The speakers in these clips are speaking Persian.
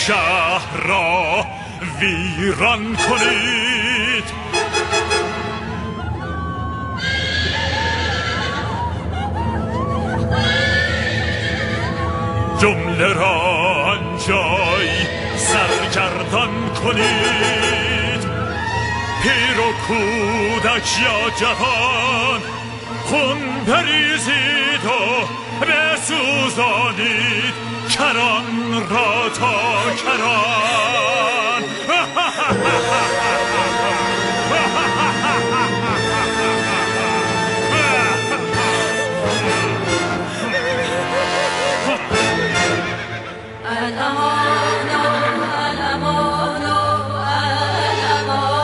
شهر را ویران کنید. جمله را آنجای سرگردان کنید. پیر و کودک یا جوان خون بریزید و بسوزانید کران را تا کران. الامان الامان الامان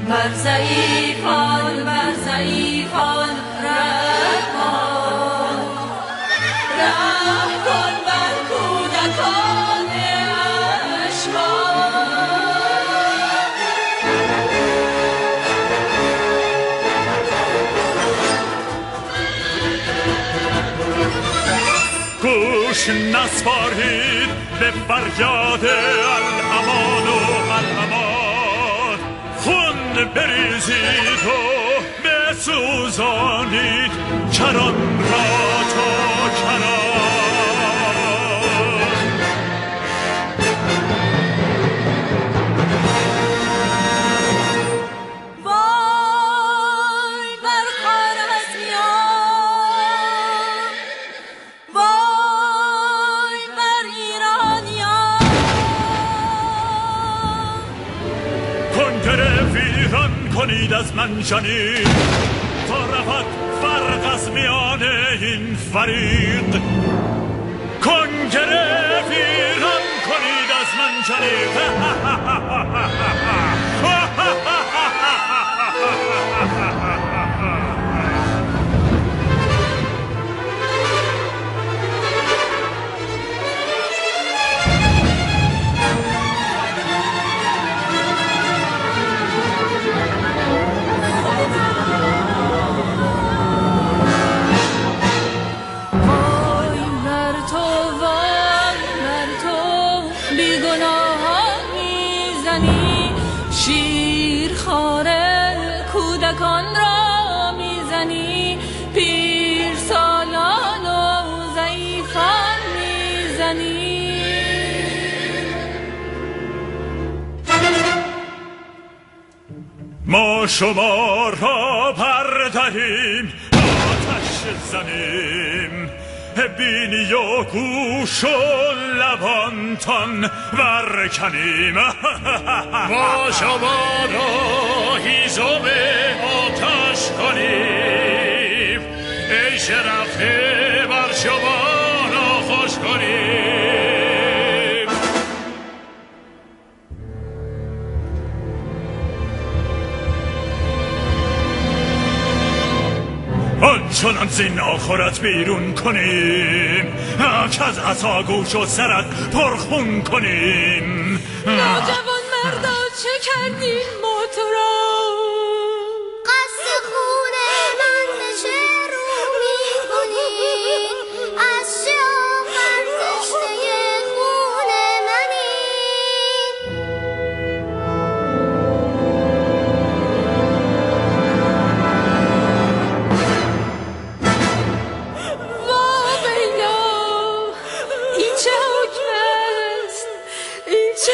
بر ضعیفان رحمان. رحم کن بر کودکان اشکان. گوش نسپارید به فریاد الامان و الامان. خون بریزید و بسوزانید کران را تا کران. وای بر خوارزمیان، وای بر ایرانیان. کنگره ویران کنید از منجنیق تا رود فرق از میان این فریق. کنگره ویران کنید از منجنیق. ما شما را بردهیم آتش زنیم بینی و گوش و لبانتان برکنیم ما شما را هیزم آتش کنیم عیش رفته بر شما را خوش کنیم آنچنان زین آخرت بیرون کنیم که از عصا گوش و سرت پرخون کنیم نوجوان مردا چه کردین ما تو را قصد خون من به چه رو میکنی از شام برزشته خون منی واویلا این چه حکم است این چه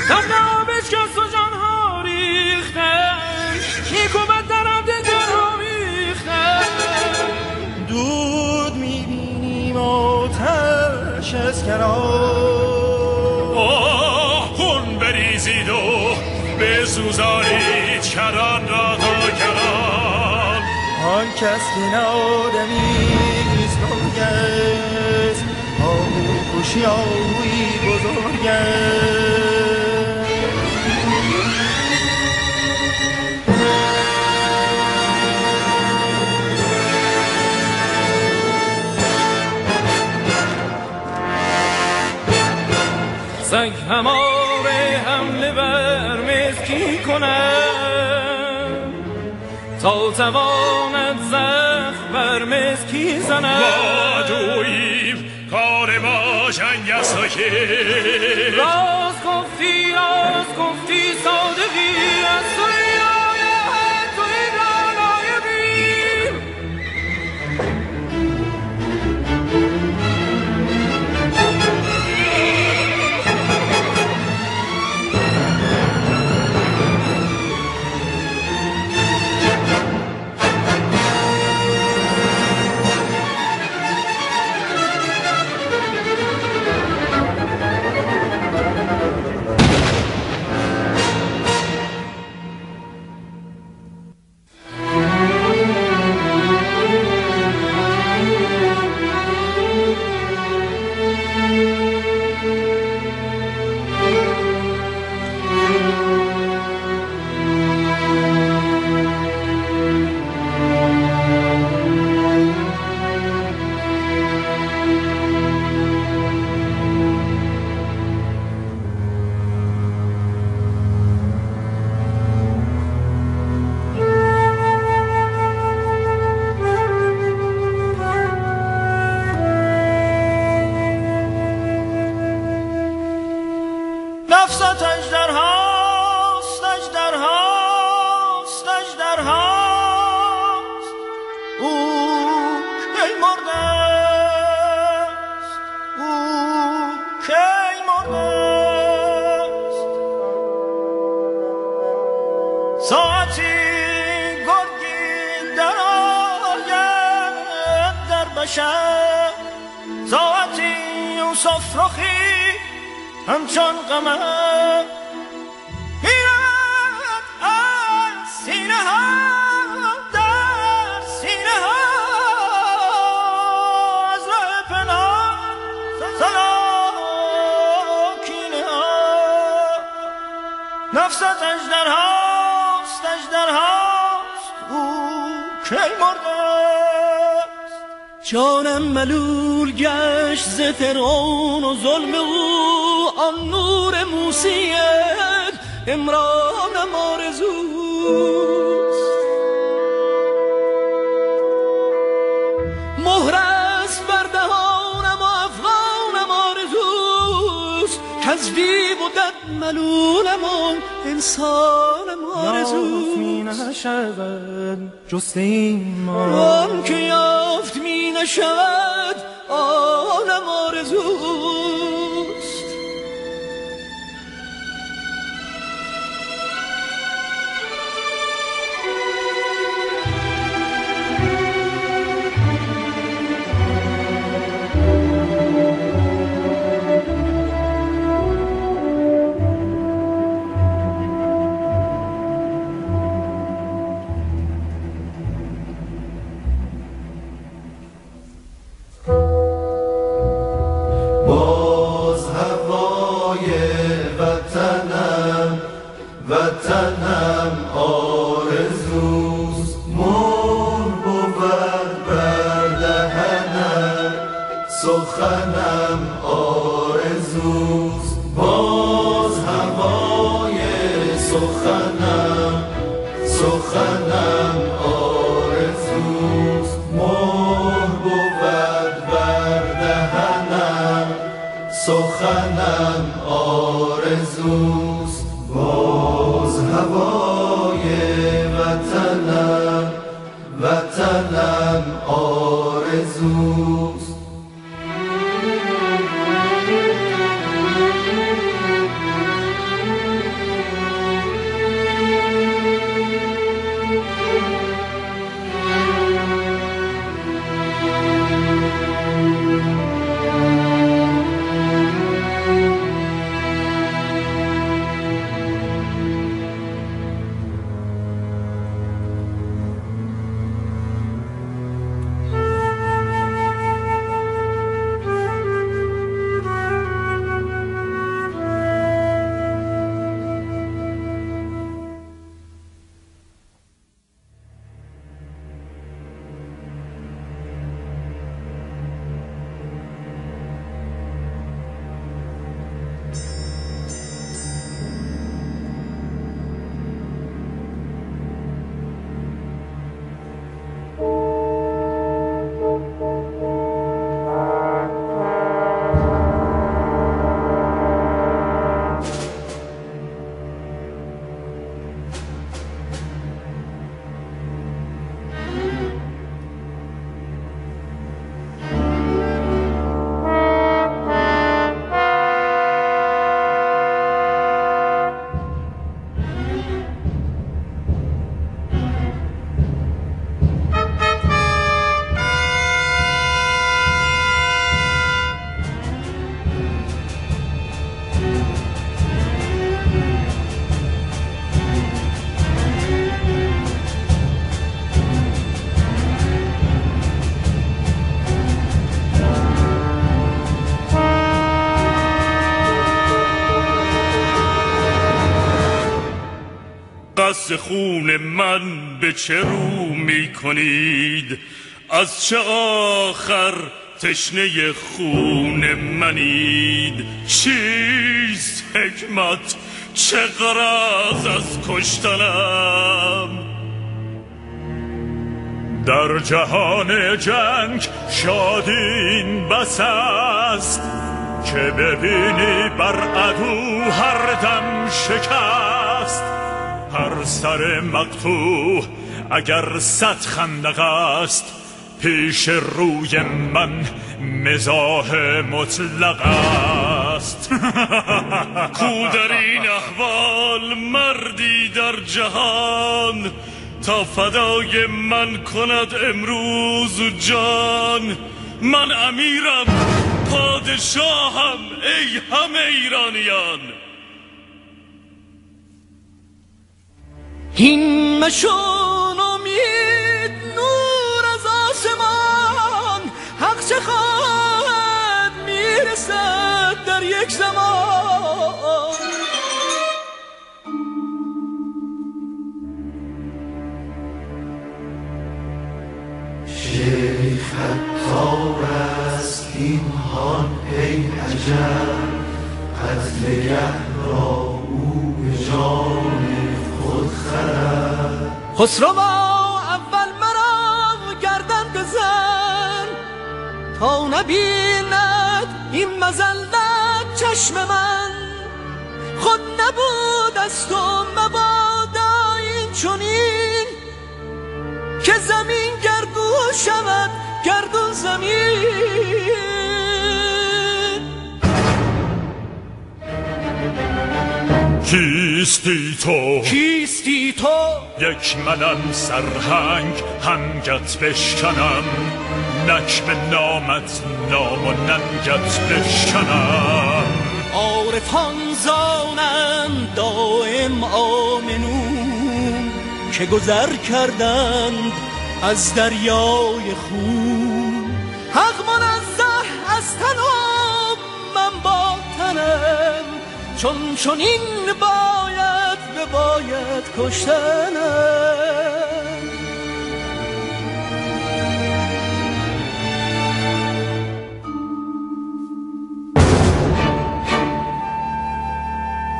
تبنا بشکست و جانها ریختن نیکوبت در عبد جانها ریختن دود میبینیم آتش از کنار خون بریزید و بسوزانید کران را تا کران آن کس که نادمیست نرگست آهو کشی آهوی بزرگست سنگ همار حمله بر مسکی کنم تا تواند زخم بر مسکی زنم ما دوییم کار ما جنگ است و که راست گفتی صادقی از توی آیه توی رانای بیم نفست اژدرهاست اژدرهاست اژدرهاست او کی مرده است او کی مرده است ساعتی گرگی در آید در بشر ساعتی یوسف رخی همچون قمر گیرد از سینه ها در سینه ها از ره پنهان سلاکینه ها نفست اژدرهاست اژدرهاست او کی مرده است جانم ملول گشت ز فرعون و ظلم او آن نور موسیت امرانم آرزوست مهر است بر دهانم و افغانم آرزوست کز بی بودت ملولم و انسانم آرزوست می نشود جست ایمان آن که یافت می نشود آنم آرزوست وطنم وطنم آرزوست مهر بود بر دهنم سخنم آرزوست باز هوای سخنم سخنم آرزوست مهر بود بر دهنم سخنم آرزوست باز هوای وطنم وطنم آرزوست قصد خون من به چه رو می کنید از چه آخر تشنه خون منید چیست حکمت چه غرض از کشتنم در جهان جنگ شادین بس است که ببینی بر عدو هر دم شکست هر سر مقطوع اگر 100 خندق است پیش روی من مزاح مطلق است کو در این احوال مردی در جهان تا فدای من کند امروز جان من امیرم پادشاهم ای همه ایرانیان این مشون امید نور از آسمان حق چه خواهد میرسد در یک زمان شیخ عطار است این هان ای عجب قتل را او به جان خود خرد خسروا اول مرا گردن بزن تا نبیند این مذلت چشم من خود نبود از تو مبادا این چنین که زمین گردو شود گردون زمین کیستی تو کیستی تو یک منم سرهنگ هنگت بشکنم نک به نامت نام و ننگت بشکنم عارفان زانند دائم آمنون که گذر کردند از دریای خون حق منزه از تن و من با تنم چونین باید کشتنم.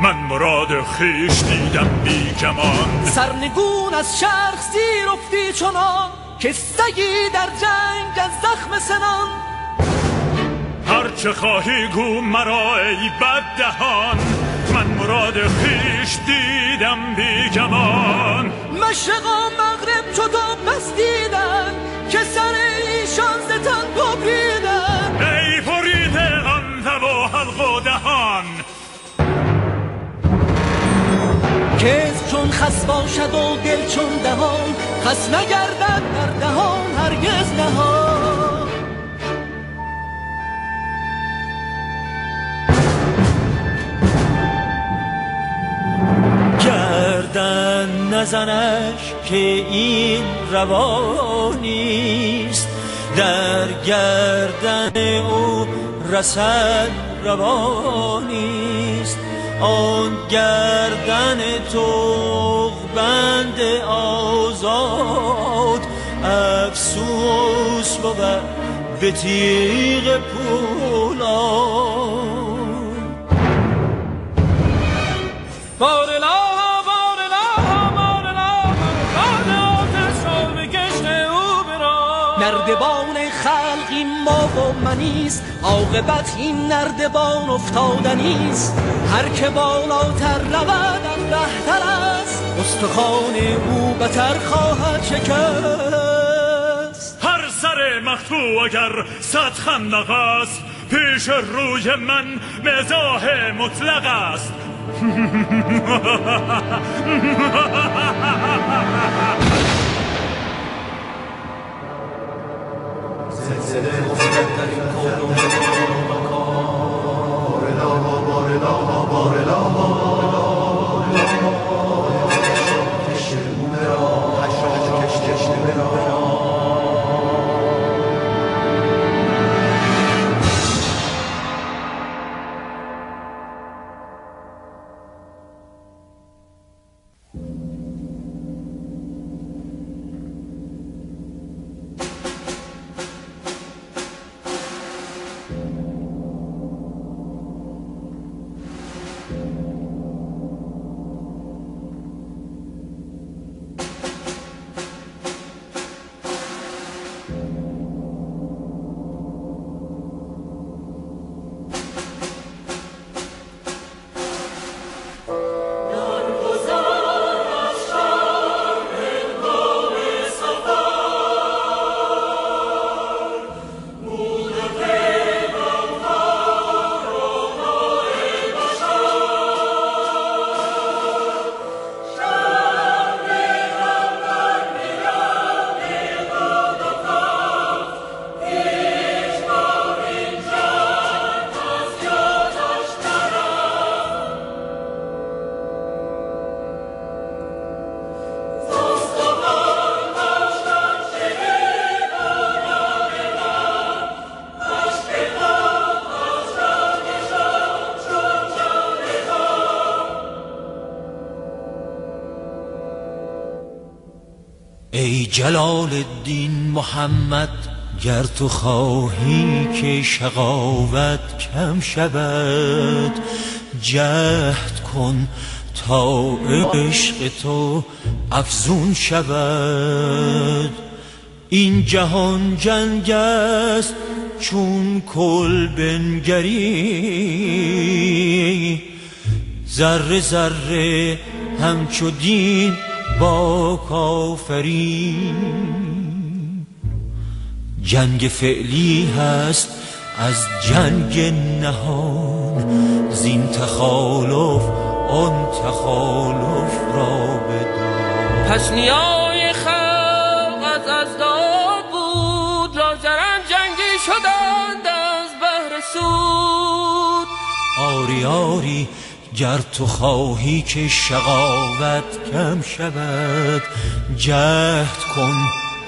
من مراد خیش دیدم بی گمان، سرنگون از چرخ زیر افتی چنان که سگی در جنگ از زخم سنان. هرچه خواهی گو مرا ای بددهان، من مراد خیش دیدم بی گمان. مشرق و مغرب چو تو بس دیدن که سر ایشان ز تن ببریدن. ای بریده آن لب و حلق و دهان، کس چون خس باشد و دل چون دهان، خس نگردد در دهان هرگز نهان. گردن نزنش که این روانیست، در گردن او رسد روانیست. آن گردن تغبند آزاد، افسوس بود به تیغ پولاد. نردبان خلقی ما و منیست، عاقبت این نردبان افتادنیست. هر که بالاتر رود بهتر است، استخوان او بتر خواهد شکست. هر سر مقطوع اگر صد خندق است، پیش روی من مزاح مطلق است. زلزله افتد در این کون و بارلا کشت او برا، کشت برا. ای جلال الدین محمد، گر تو خواهی که شقاوت کم شود، جهد کن تا عشق تو افزون شود. این جهان جنگ است چون کل بنگری، ذره ذره همچو دین با کافری. جنگ فعلی هست از جنگ نهان، زین تخالف آن تخالف را بدان. پس نیای خلق از داد بود، لاجرم جنگی شدند از بهر سود. آری آری گر تو خواهی که شقاوت کم شود، جهد کن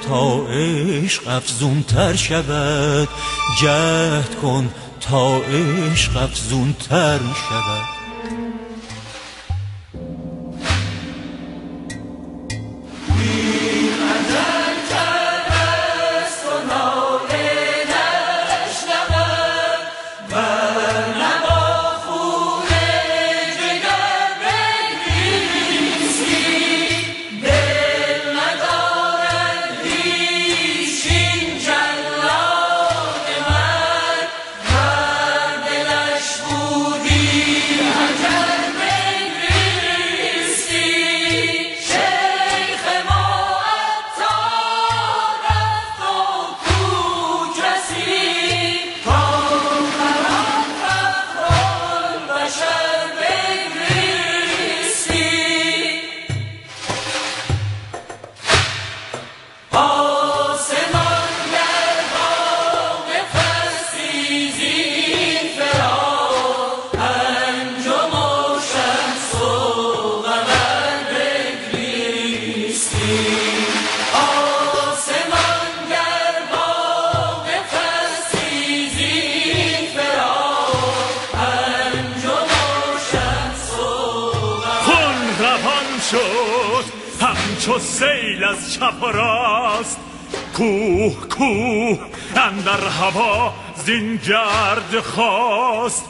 تا عشق افزون تر شود، جهد کن تا عشق افزون تر شود. روان شد همچو سیل از چپ و راست کوه کوه اندر هوا زین گرد خواست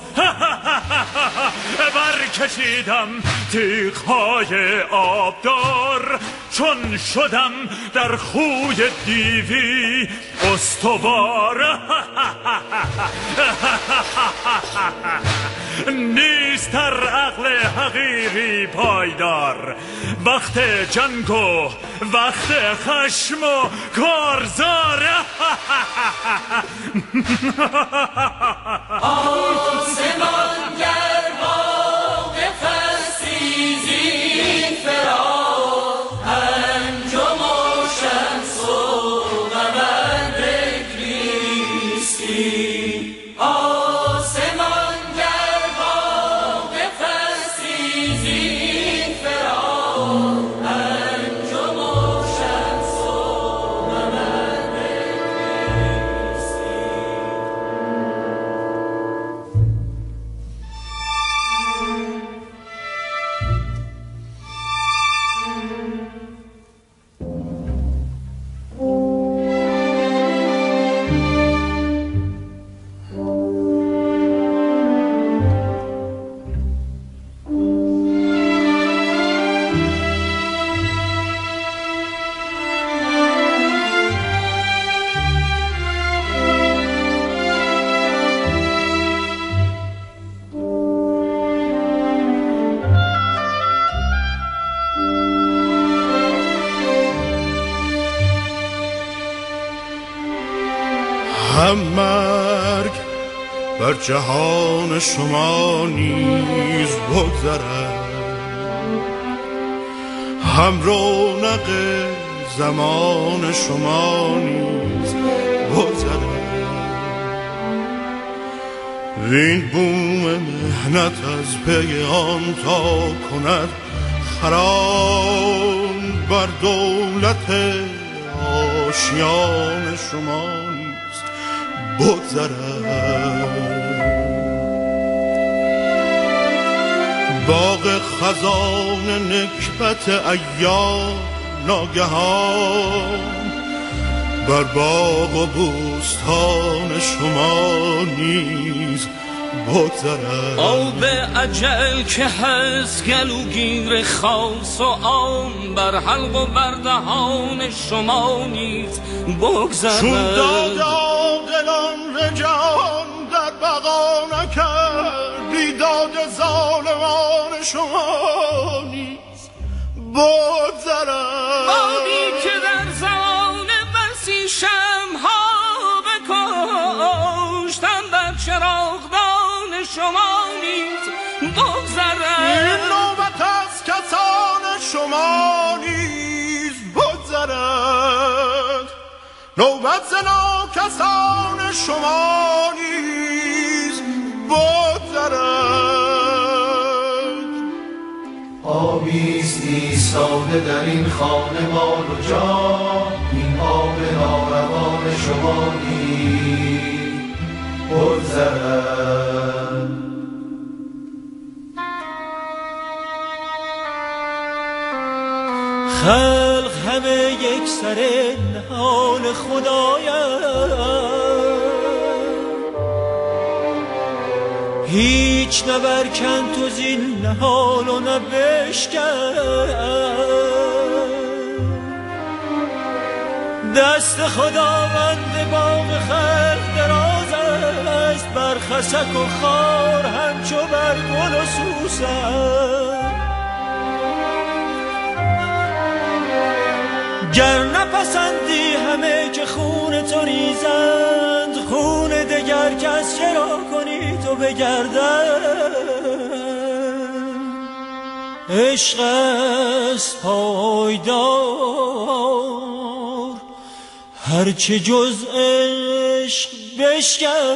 برکشیدم تیغ‌های آبدار چون شدم در خوی دیوی استوار نیست در عقل حقیقی پایدار وقت جنگ و وقت خشم و کارزار آسمان گر باغ فصلی زین فرا انجم و شمس و قمر بگریستی آسمان گر باغ فصلی زین فرا انجم و شمس و قمر بگریستی هم مرگ بر جهان شما نیز بگذرد هم رونق زمان شما نیز بگذرد وین بوم مهنت از پی آن تا کند خرام بر دولت آشیان شما بگذرد باغ خزان نکبت ایام ناگهان بر باغ و بوستان شما نیز بگذرد آب اجل که هست گلوگیر خاص و عام بر حلق و بر دهان شما نیز بگذرد چون دادا دلان جهان در بقا نکرد بیداد ظالمان شما نیز بگذرد بادی که در زمان بسی شمها بکشتن در چراغدان شما نیز بگذرد این نوبت از کسان شما نیز بگذرد نوبت زنا کسان شما نیز بگذرد آبیست ایستاده در این خانه مال و جان این آب ناروان شما نیز بگذرد خلق همه یک سر نهان خدایند هیچ نبرکن تو زین نهان و نبشکن دست خداوند باغ خلق دراز است بر خسک و خار همچو بر گل و سوسن گر نپسندی همه که خون تو ریزند خون دگر کس چرا کنی تو بگردن عشق است پایدار هرچه جز عشق بشکن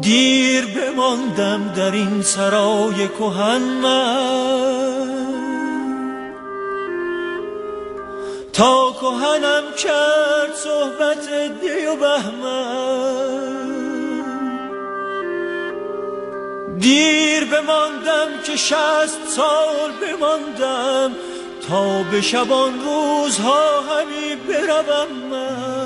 دیر بماندم در این سرای کهن من، تا کهنم کرد صحبت دی و بهمن. دیر بماندم که 60 سال بماندم، تا به شبان روزها همی بروم من.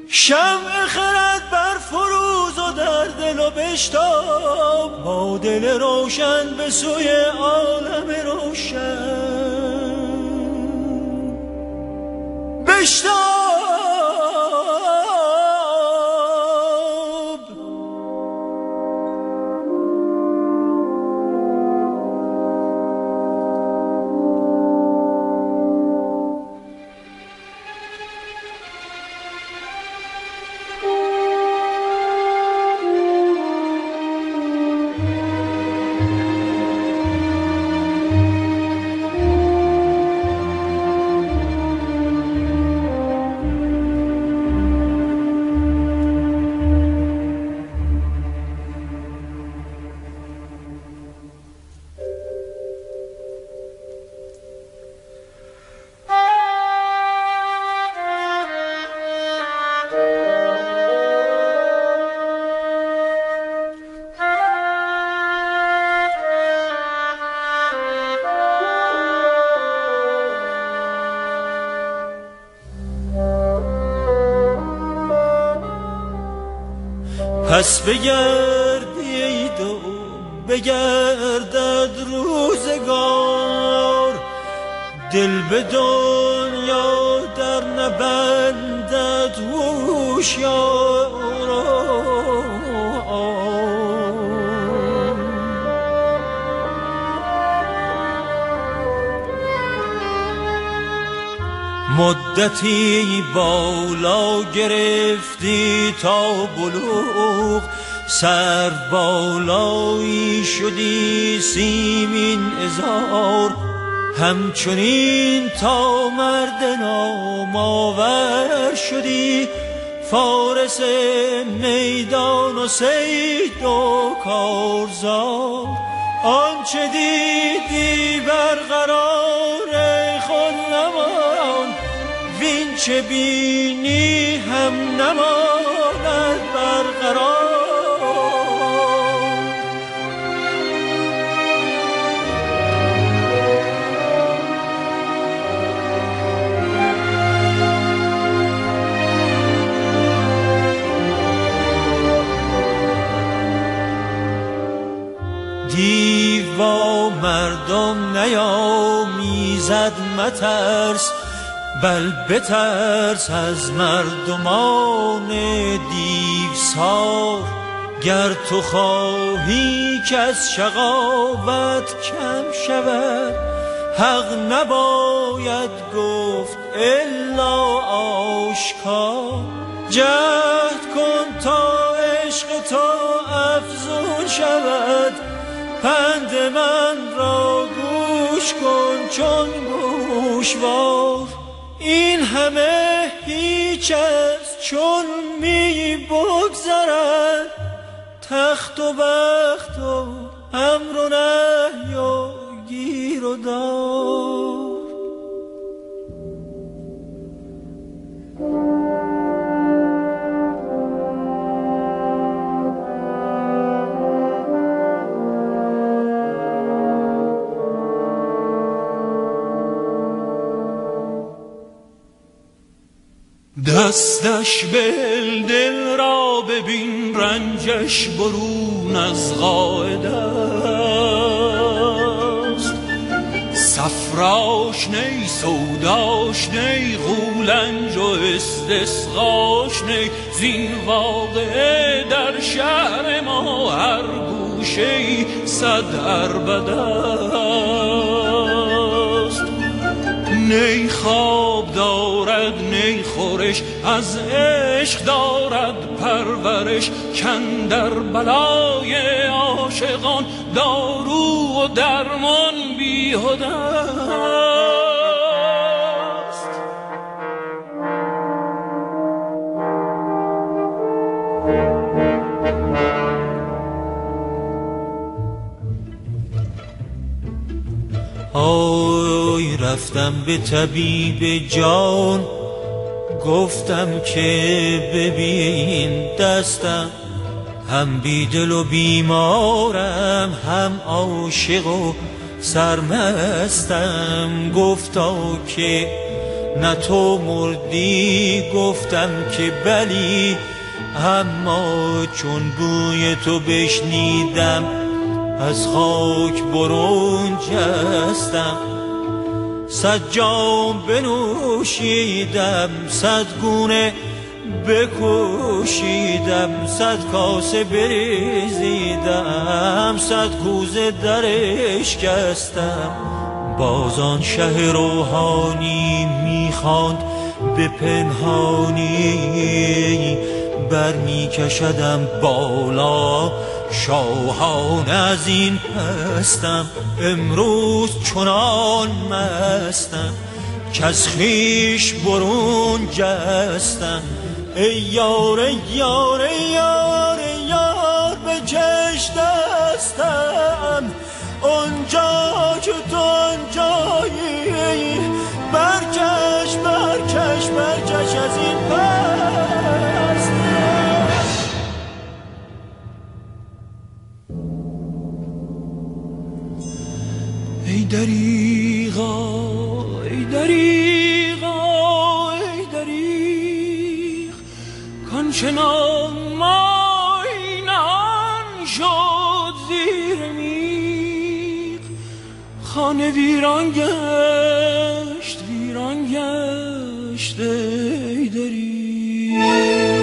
شمع خرد بر فروز و در دل و بشتاب، با دل روشن به سوی عالم روشن بشتاب. پس بگردی ای دو بگردد روزگار، دل به دنیا در نبندد هوشیار. مدتی بالا گرفتی تا بلوغ، سر بالایی شدی سیمین ازار. همچنین تا مرد نامآور شدی، فارس میدان و صید و کارزار. آنچه دیدی برقرار خود نمان، وین چه بینی هم نماند برقرار. دیو با مردم نیامیزد مترس، بل بترس از مردمان دیوسار. گر تو خواهی که از شقاوت کم شود، حق نباید گفت الا آشکار. جهد کن تا عشق تو افزون شود، پند من را گوش کن چون گوشوار. این همه هیچ است چون می بگذرد، تخت و بخت و امر و نهی و گیر و دار. دستش بل دل را ببین، رنجش برون از قاعده است. صفراش نی سوداش نی، غولنج و استسقاش نی. زین واقعه در شهر ما هر گوشه‌ای صد عربده است. نی خواب دارد نی خورش، از عشق دارد پرورش. کاندر بلای عاشقان دارو و درمان بیهوده است. رفتم به طبیب جان، گفتم که ببین دستم، هم بیدل و بیمارم، هم عاشق و سرمستم. گفتا که نه تو مردی، گفتم که بلی، اما چون بوی تو بشنیدم از خاک برون جستم. 100 جام بنوشیدم، 100 گونه بکوشیدم، 100 کاسه بریزیدم، 100 کوزه درش کستم. بازان شه روحانی میخواند به پنهانی، بر میکشدم بالا شاهان از این هستم. امروز چنان مستم که از خویش برون جستم. ای یار ای یار ای یار ای یار، بکش دستم اونجا که تو آنجایی، برکش برکش برکش از این پس. ای دریغا ای دریغا ای دریغ، کانچنان مای نهان شد زیر میغ. خانه ویران گشت ویران گشت ای دریغ.